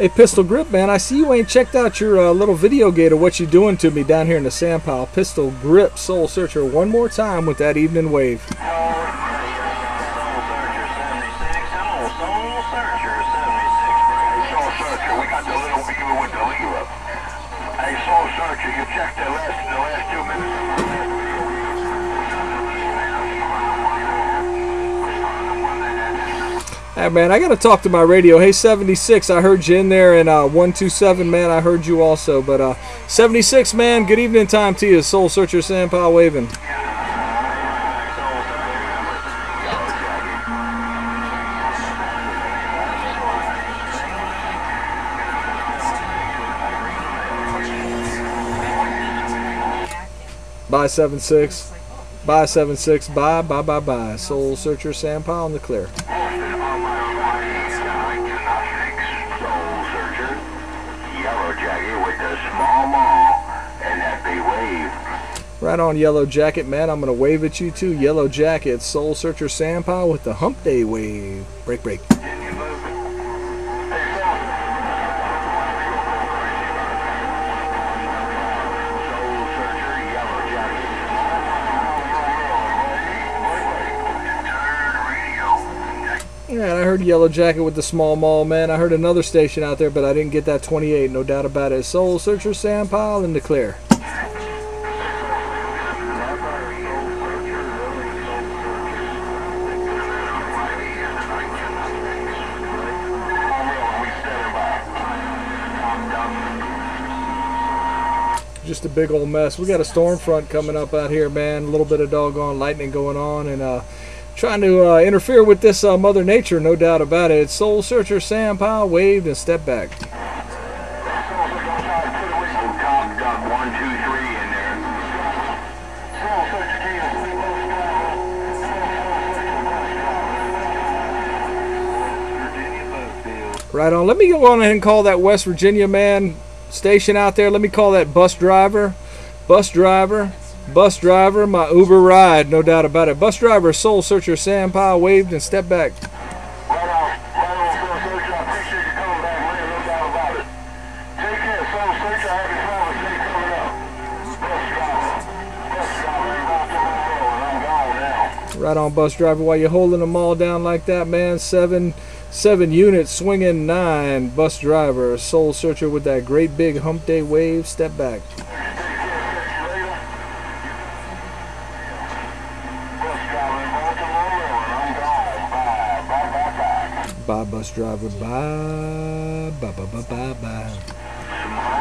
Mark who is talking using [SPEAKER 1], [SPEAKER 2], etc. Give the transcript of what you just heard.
[SPEAKER 1] Hey, Pistol Grip, man, I see you ain't checked out your little video gate of what you doing to me down here in the sand pile. Pistol Grip, Soul Searcher, one more time with that evening wave. Hey, man, I got to talk to my radio. Hey, 76, I heard you in there, and 127, man, I heard you also. But 76, man, good evening time to you, Soul Searcher, sand pile waving. Bye, 76. Bye, 76. Bye, bye, bye, bye. Soul Searcher, sand pile in the clear. Right on, Yellow Jacket, man. I'm going to wave at you too. Yellow Jacket, Soul Searcher, sand pile with the hump day wave. Break, break. Yeah, I heard Yellow Jacket with the small mall, man. I heard another station out there, but I didn't get that 28, no doubt about it. Soul Searcher, sand pile in the clear. Just a big old mess. We got a storm front coming up out here, man. A little bit of doggone lightning going on, and trying to interfere with this Mother Nature, no doubt about it. It's Soul Searcher, sand pile, waved, and step back. Right on. Let me go on ahead and call that West Virginia, man, station out there. Let me call that bus driver, my Uber ride, no doubt about it. Bus driver, Soul Searcher, sand pile, waved, and step back. Right on, bus driver. While you're holding them all down like that, man, seven units swinging 9. Bus driver, Soul Searcher with that great big hump day wave, step back. Bye, bus driver. Bye. Bye, bye, bye, bye, bye.